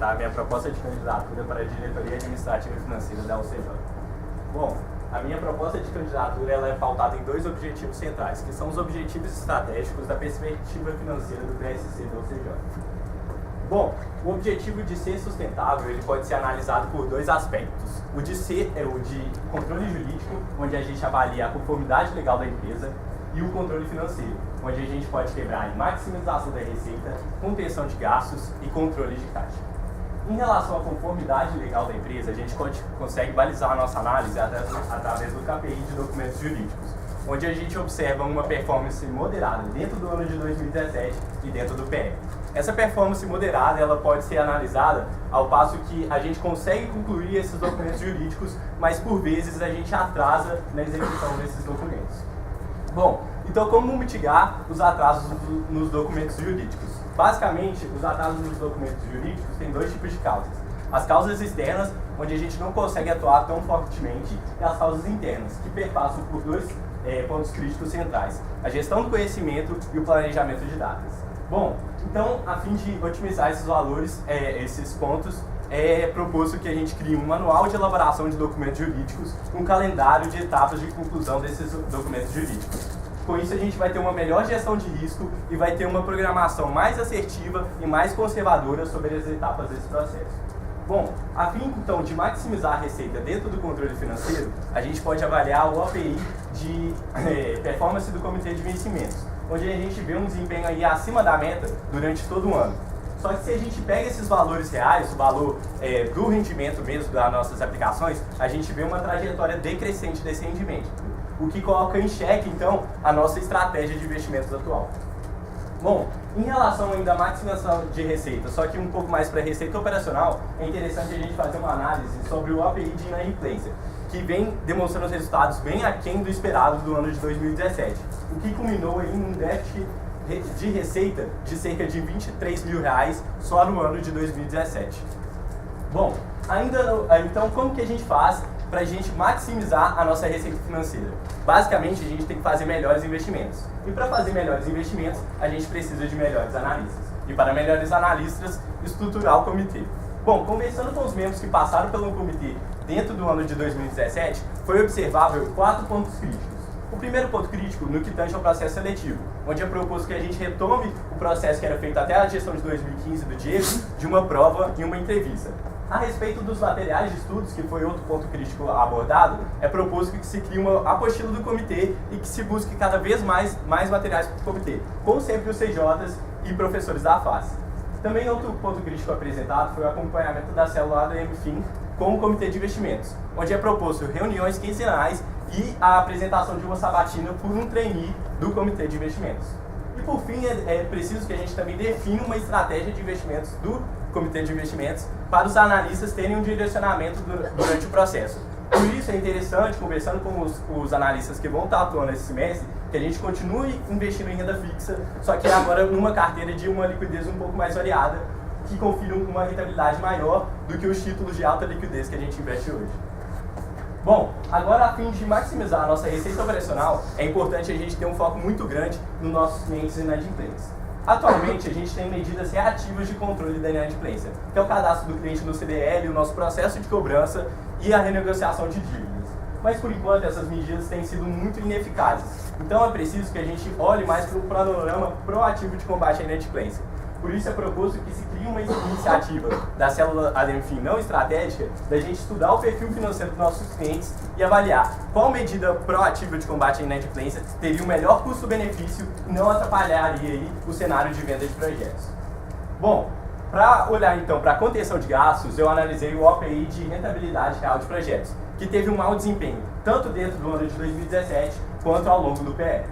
apresentar a minha proposta de candidatura para a diretoria administrativa e financeira da UCJ. Bom, a minha proposta de candidatura ela é pautada em dois objetivos centrais, que são os objetivos estratégicos da perspectiva financeira do PSC da UCJ. Bom, o objetivo de ser sustentável ele pode ser analisado por dois aspectos. O de ser é o de controle jurídico, onde a gente avalia a conformidade legal da empresa, e o controle financeiro, onde a gente pode quebrar em maximização da receita, contenção de gastos e controle de caixa. Em relação à conformidade legal da empresa, a gente consegue balizar a nossa análise através do KPI de documentos jurídicos, onde a gente observa uma performance moderada dentro do ano de 2017 e dentro do PE. Essa performance moderada ela pode ser analisada ao passo que a gente consegue concluir esses documentos jurídicos, mas por vezes a gente atrasa na execução desses documentos. Bom, então como mitigar os atrasos nos documentos jurídicos? Basicamente, os atrasos nos documentos jurídicos têm dois tipos de causas. As causas externas, onde a gente não consegue atuar tão fortemente, e as causas internas, que perpassam por dois pontos críticos centrais: a gestão do conhecimento e o planejamento de datas. Bom, então, a fim de otimizar esses valores, esses pontos, é proposto que a gente crie um manual de elaboração de documentos jurídicos, um calendário de etapas de conclusão desses documentos jurídicos. Com isso, a gente vai ter uma melhor gestão de risco e vai ter uma programação mais assertiva e mais conservadora sobre as etapas desse processo. Bom, a fim, então, de maximizar a receita dentro do controle financeiro, a gente pode avaliar o OPI de performance do Comitê de Vencimentos, onde a gente vê um desempenho aí acima da meta durante todo o ano. Só que se a gente pega esses valores reais, o valor do rendimento mesmo das nossas aplicações, a gente vê uma trajetória decrescente desse rendimento, o que coloca em xeque, então, a nossa estratégia de investimentos atual. Bom, em relação ainda à maximização de receita, só que um pouco mais para a receita operacional, é interessante a gente fazer uma análise sobre o API de inadimplência, que vem demonstrando os resultados bem aquém do esperado do ano de 2017, o que culminou em um déficit de receita de cerca de R$23 mil só no ano de 2017. Bom, então como que a gente faz para a gente maximizar a nossa receita financeira? Basicamente, a gente tem que fazer melhores investimentos. E para fazer melhores investimentos, a gente precisa de melhores analistas. E para melhores analistas, estruturar o comitê. Bom, conversando com os membros que passaram pelo comitê dentro do ano de 2017, foi observável 4 pontos críticos. O primeiro ponto crítico no que tange ao processo seletivo, onde é proposto que a gente retome o processo que era feito até a gestão de 2015 do Diego, de uma prova e uma entrevista. A respeito dos materiais de estudos, que foi outro ponto crítico abordado, é proposto que se crie uma apostila do comitê e que se busque cada vez mais materiais para o comitê, com sempre os CJs e professores da face. Também outro ponto crítico apresentado foi o acompanhamento da célula do MFIM com o Comitê de Investimentos, onde é proposto reuniões quinzenais e a apresentação de uma sabatina por um trainee do Comitê de Investimentos. E por fim, é preciso que a gente também defina uma estratégia de investimentos do Comitê de Investimentos para os analistas terem um direcionamento durante o processo. Por isso é interessante, conversando com os analistas que vão estar atuando esse semestre, que a gente continue investindo em renda fixa, só que agora numa carteira de uma liquidez um pouco mais variada, que confira uma rentabilidade maior do que os títulos de alta liquidez que a gente investe hoje. Bom, agora a fim de maximizar a nossa receita operacional, é importante a gente ter um foco muito grande nos nossos clientes inadimplentes. Atualmente, a gente tem medidas reativas de controle da inadimplência, que é o cadastro do cliente no CDL, o nosso processo de cobrança e a renegociação de dívidas. Mas, por enquanto, essas medidas têm sido muito ineficazes. Então, é preciso que a gente olhe mais para o panorama proativo de combate à inadimplência. Por isso, é proposto que se crie uma iniciativa da célula ADMFIM não estratégica, da gente estudar o perfil financeiro dos nossos clientes e avaliar qual medida proativa de combate à inadimplência teria o melhor custo-benefício e não atrapalharia aí o cenário de venda de projetos. Bom, para olhar então para a contenção de gastos, eu analisei o OPI de rentabilidade real de projetos, que teve um mau desempenho, tanto dentro do ano de 2017 quanto ao longo do PE.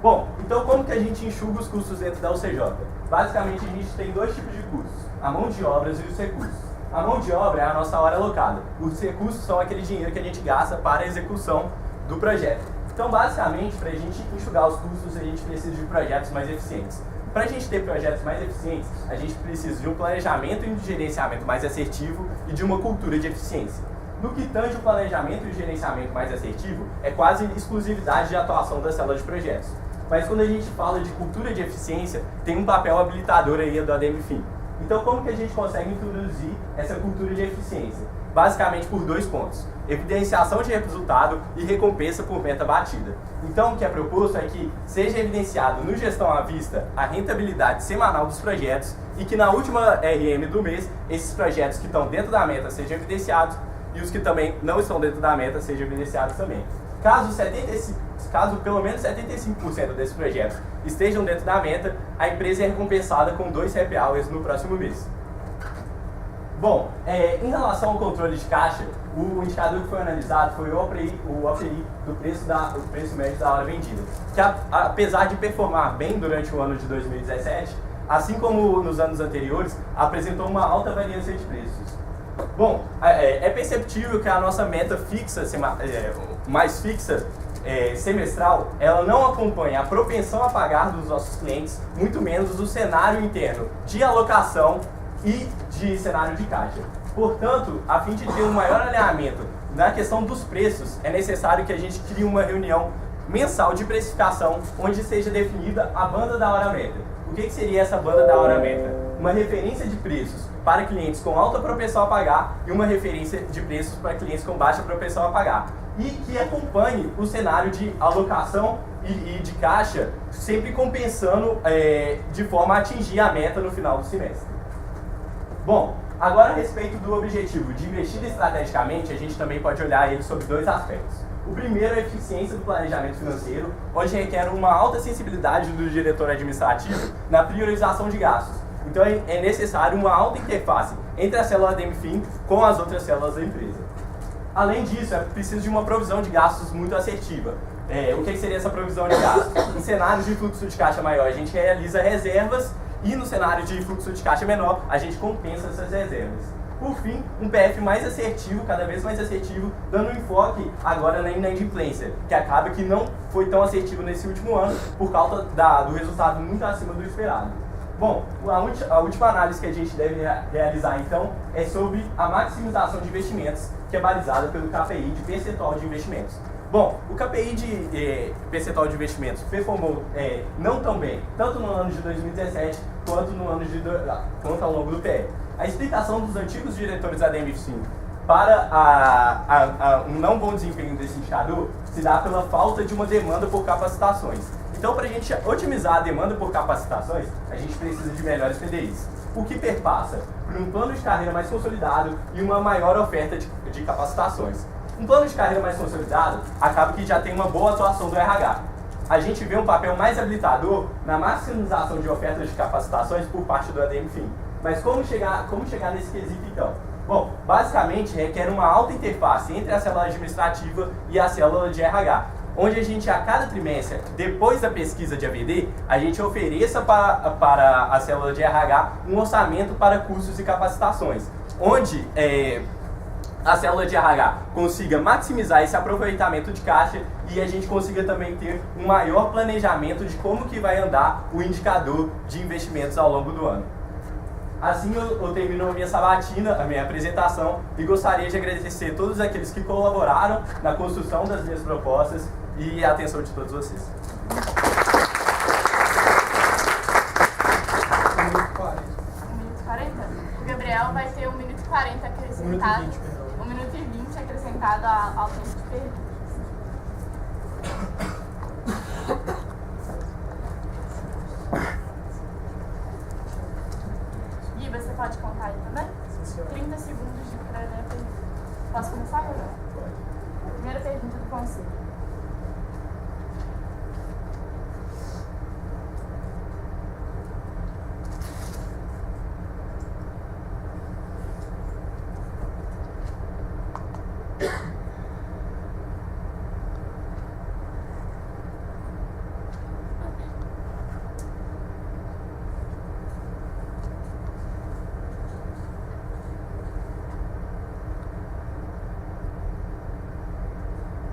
Bom, então como que a gente enxuga os custos dentro da UCJ? Basicamente, a gente tem dois tipos de custos, a mão de obras e os recursos. A mão de obra é a nossa hora alocada, os recursos são aquele dinheiro que a gente gasta para a execução do projeto. Então, basicamente, para a gente enxugar os custos, a gente precisa de projetos mais eficientes. Para a gente ter projetos mais eficientes, a gente precisa de um planejamento e um gerenciamento mais assertivo e de uma cultura de eficiência. No que tange o planejamento e o gerenciamento mais assertivo, é quase exclusividade de atuação da célula de projetos. Mas quando a gente fala de cultura de eficiência, tem um papel habilitador aí do ADMFIM. Então, como que a gente consegue introduzir essa cultura de eficiência? Basicamente por 2 pontos: evidenciação de resultado e recompensa por meta batida. Então, o que é proposto é que seja evidenciado no gestão à vista a rentabilidade semanal dos projetos e que na última RM do mês, esses projetos que estão dentro da meta sejam evidenciados e os que também não estão dentro da meta sejam evidenciados também. Caso pelo menos 75% desses projetos estejam dentro da meta, a empresa é recompensada com 2 happy hours no próximo mês. Bom, em relação ao controle de caixa, o indicador que foi analisado foi o OPI do preço médio da hora vendida, que apesar de performar bem durante o ano de 2017, assim como nos anos anteriores, apresentou uma alta variância de preços. Bom, é perceptível que a nossa meta fixa, mais fixa, semestral, ela não acompanha a propensão a pagar dos nossos clientes, muito menos o cenário interno de alocação e de cenário de caixa. Portanto, a fim de ter um maior alinhamento na questão dos preços, é necessário que a gente crie uma reunião mensal de precificação onde seja definida a banda da hora meta. O que seria essa banda da hora meta? Uma referência de preços para clientes com alta propensão a pagar e uma referência de preços para clientes com baixa propensão a pagar. E que acompanhe o cenário de alocação e de caixa, sempre compensando de forma a atingir a meta no final do semestre. Bom, agora a respeito do objetivo de investir estrategicamente, a gente também pode olhar ele sobre 2 aspectos. O primeiro é a eficiência do planejamento financeiro, onde requer uma alta sensibilidade do diretor administrativo na priorização de gastos. Então é necessário uma alta interface entre a célula DMFIN com as outras células da empresa. Além disso, é preciso de uma provisão de gastos muito assertiva. O que seria essa provisão de gastos? Em cenários de fluxo de caixa maior, a gente realiza reservas e no cenário de fluxo de caixa menor, a gente compensa essas reservas. Por fim, um PF mais assertivo, cada vez mais assertivo, dando um enfoque agora na inadimplência, que acaba que não foi tão assertivo nesse último ano por causa do resultado muito acima do esperado. Bom, a última análise que a gente deve realizar então é sobre a maximização de investimentos, que é balizada pelo KPI de percentual de investimentos. Bom, o KPI de percentual de investimentos performou não tão bem, tanto no ano de 2017 quanto ao longo do PE. A explicação dos antigos diretores da DMFIN para um não bom desempenho desse indicador se dá pela falta de uma demanda por capacitações. Então, para a gente otimizar a demanda por capacitações, a gente precisa de melhores PDIs, o que perpassa por um plano de carreira mais consolidado e uma maior oferta de capacitações. Um plano de carreira mais consolidado acaba que já tem uma boa atuação do RH. A gente vê um papel mais habilitador na maximização de ofertas de capacitações por parte do ADMFIN. Mas como chegar nesse quesito então? Bom, basicamente requer uma alta interface entre a célula administrativa e a célula de RH, onde a gente, a cada trimestre, depois da pesquisa de AVD, a gente ofereça para a célula de RH um orçamento para cursos e capacitações, onde a célula de RH consiga maximizar esse aproveitamento de caixa e a gente consiga também ter um maior planejamento de como que vai andar o indicador de investimentos ao longo do ano. Assim eu termino a minha sabatina, a minha apresentação, e gostaria de agradecer a todos aqueles que colaboraram na construção das minhas propostas e a atenção de todos vocês. 1 minuto 40. 1 minuto 40? O Gabriel vai ter 1 minuto 40 acrescentado. 1 minuto e 20 acrescentado ao tempo de perguntas. Gui, você pode contar aí também? 30 segundos de pergunta. Posso começar agora? Pode. Primeira pergunta do conselho.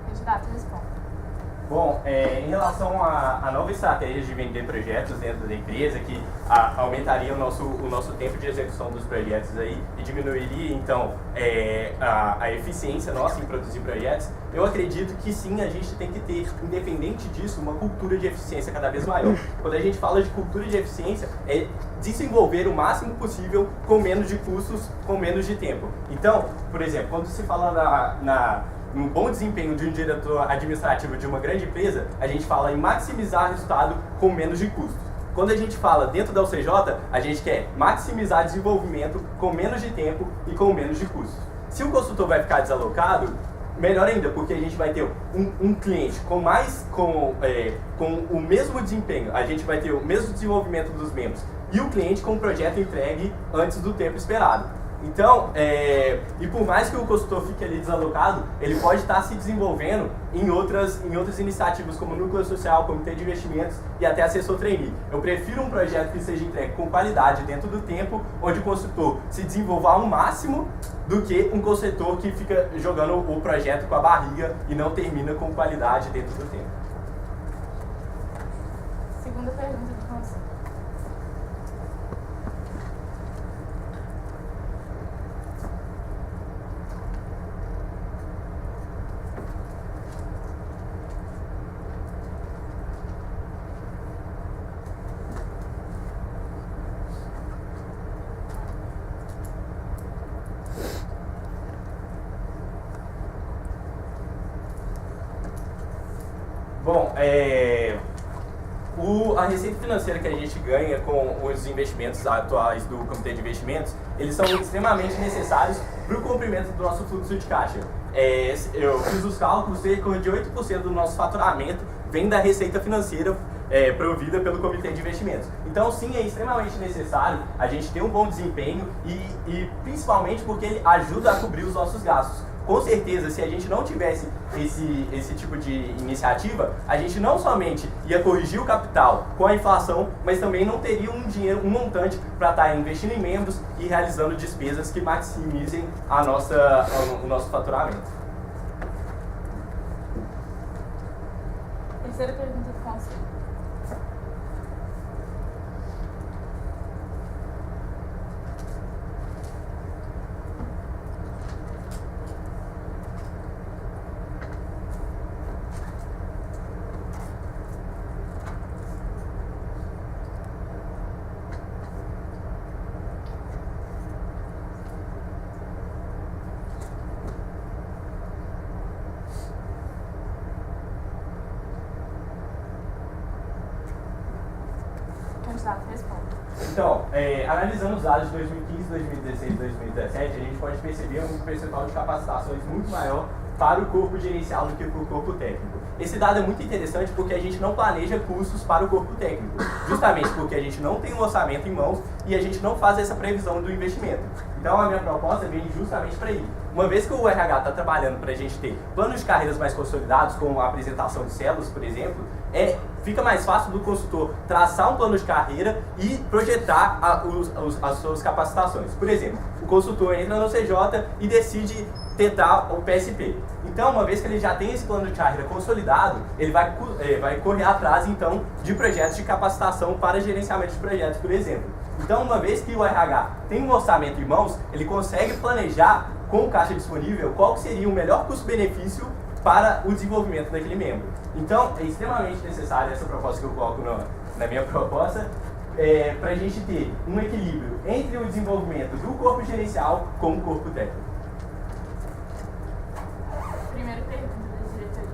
Candidato, responda. Bom, em relação à nova estratégia de vender projetos dentro da empresa, que aumentaria o nosso tempo de execução dos projetos aí e diminuiria, então, a eficiência nossa em produzir projetos, eu acredito que sim, a gente tem que ter, independente disso, uma cultura de eficiência cada vez maior. Quando a gente fala de cultura de eficiência, é desenvolver o máximo possível com menos de custos, com menos de tempo. Então, por exemplo, quando se fala no bom desempenho de um diretor administrativo de uma grande empresa, a gente fala em maximizar resultado com menos de custos. Quando a gente fala dentro da UCJ, a gente quer maximizar desenvolvimento com menos de tempo e com menos de custos. Se o consultor vai ficar desalocado, melhor ainda, porque a gente vai ter um cliente com o mesmo desempenho, a gente vai ter o mesmo desenvolvimento dos membros e o cliente com o projeto entregue antes do tempo esperado. Então, e por mais que o consultor fique ali desalocado, ele pode estar se desenvolvendo em outras iniciativas como núcleo social, comitê de investimentos e até assessor trainee. Eu prefiro um projeto que seja entregue com qualidade dentro do tempo, onde o consultor se desenvolva ao máximo, do que um consultor que fica jogando o projeto com a barriga e não termina com qualidade dentro do tempo. Segunda pergunta do consultor. Bom, a receita financeira que a gente ganha com os investimentos atuais do Comitê de Investimentos, eles são extremamente necessários para o cumprimento do nosso fluxo de caixa. Eu fiz os cálculos, cerca de 8% do nosso faturamento vem da receita financeira provida pelo Comitê de Investimentos. Então, sim, é extremamente necessário a gente ter um bom desempenho e principalmente porque ele ajuda a cobrir os nossos gastos. Com certeza, se a gente não tivesse esse tipo de iniciativa, a gente não somente ia corrigir o capital com a inflação, mas também não teria um montante para estar investindo em membros e realizando despesas que maximizem o nosso faturamento. Terceira pergunta do conselho. Então, analisando os dados de 2015, 2016 e 2017, a gente pode perceber um percentual de capacitações muito maior para o corpo gerencial do que para o corpo técnico. Esse dado é muito interessante porque a gente não planeja custos para o corpo técnico, justamente porque a gente não tem um orçamento em mãos e a gente não faz essa previsão do investimento. Então, a minha proposta vem justamente para isso. Uma vez que o RH está trabalhando para a gente ter planos de carreiras mais consolidados, como a apresentação de células, por exemplo, fica mais fácil do consultor traçar um plano de carreira e projetar as suas capacitações. Por exemplo, o consultor entra no CJ e decide tentar o PSP. Então, uma vez que ele já tem esse plano de carreira consolidado, ele vai correr atrás, então, de projetos de capacitação para gerenciamento de projetos, por exemplo. Então, uma vez que o RH tem um orçamento em mãos, ele consegue planejar com o caixa disponível qual seria o melhor custo-benefício para o desenvolvimento daquele membro. Então, é extremamente necessária essa proposta que eu coloco na minha proposta, para a gente ter um equilíbrio entre o desenvolvimento do corpo gerencial com o corpo técnico. Primeira pergunta da diretoria.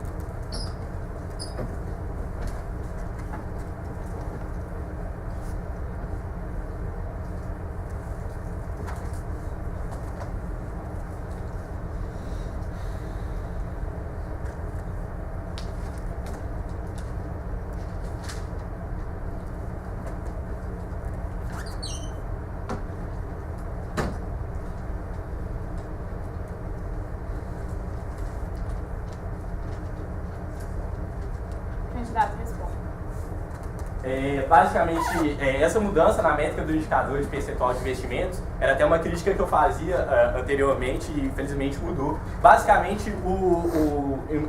basicamente, essa mudança na métrica do indicador de percentual de investimentos era até uma crítica que eu fazia anteriormente e infelizmente mudou. Basicamente,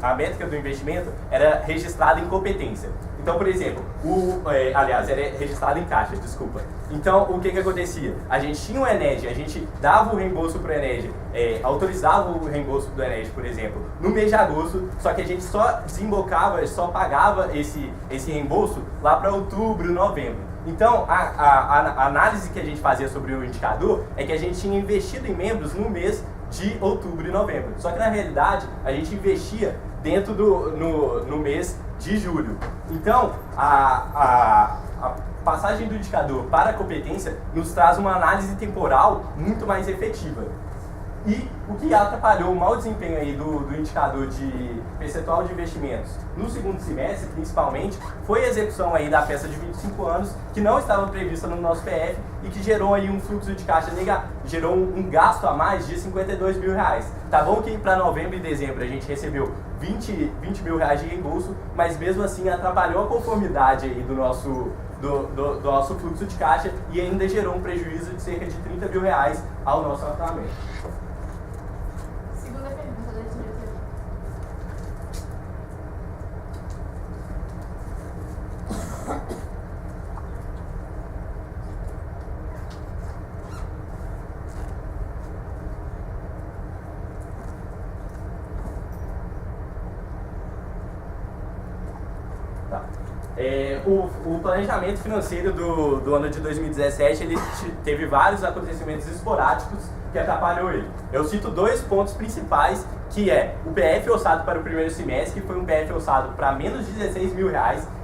a métrica do investimento era registrada em competência. Então, por exemplo, aliás, era registrado em caixa, desculpa. Então, o que acontecia? A gente tinha o Ened, a gente dava o reembolso para o Ened, autorizava o reembolso do Ened, por exemplo, no mês de agosto, só que a gente só desembocava, só pagava esse reembolso lá para outubro, novembro. Então, a análise que a gente fazia sobre o indicador é que a gente tinha investido em membros no mês de outubro e novembro. Só que, na realidade, a gente investia dentro no mês de julho. Então, a passagem do indicador para a competência nos traz uma análise temporal muito mais efetiva. E o que atrapalhou o mau desempenho aí do indicador de percentual de investimentos no segundo semestre, principalmente, foi a execução aí da peça de 25 anos, que não estava prevista no nosso PF e que gerou aí um fluxo de caixa negativo, gerou um gasto a mais de R$52 mil. Tá bom que para novembro e dezembro a gente recebeu 20 mil reais de reembolso, mas mesmo assim atrapalhou a conformidade aí do nosso fluxo de caixa e ainda gerou um prejuízo de cerca de R$30 mil ao nosso orçamento. Segunda pergunta da diretoria. O planejamento financeiro do ano de 2017, ele teve vários acontecimentos esporádicos que atrapalhou ele. Eu cito dois pontos principais, que é o PF orçado para o primeiro semestre, que foi um PF orçado para menos de R$16 mil.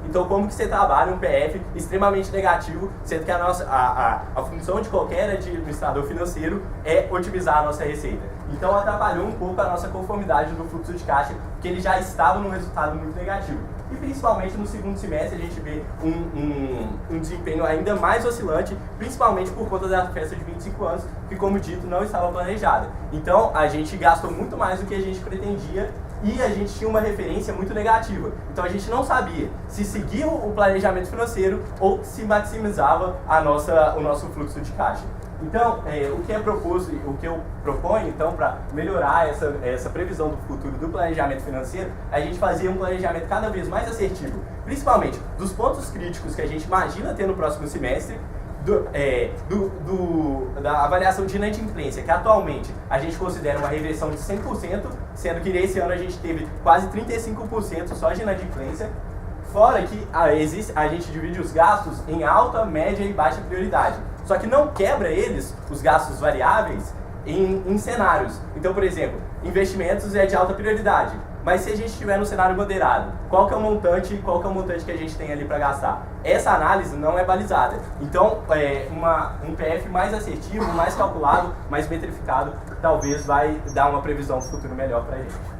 Então, como que você trabalha um PF extremamente negativo, sendo que a função de qualquer administrador financeiro é otimizar a nossa receita. Então, atrapalhou um pouco a nossa conformidade do fluxo de caixa, porque ele já estava num resultado muito negativo. E principalmente no segundo semestre a gente vê um desempenho ainda mais oscilante, principalmente por conta da festa de 25 anos, que, como dito, não estava planejada. Então, a gente gastou muito mais do que a gente pretendia e a gente tinha uma referência muito negativa. Então, a gente não sabia se seguia o planejamento financeiro ou se maximizava o nosso fluxo de caixa. Então, o que é proposto, o que eu proponho, então, para melhorar essa previsão do futuro do planejamento financeiro, a gente fazia um planejamento cada vez mais assertivo, principalmente dos pontos críticos que a gente imagina ter no próximo semestre, da avaliação de inadimplência, que atualmente a gente considera uma regressão de 100%, sendo que nesse ano a gente teve quase 35% só de inadimplência. Fora que a gente divide os gastos em alta, média e baixa prioridade. Só que não quebra os gastos variáveis, em cenários. Então, por exemplo, investimentos é de alta prioridade. Mas se a gente estiver no cenário moderado, qual que é o montante que a gente tem ali para gastar? Essa análise não é balizada. Então, um PF mais assertivo, mais calculado, mais metrificado, talvez vai dar uma previsão do futuro melhor para a gente.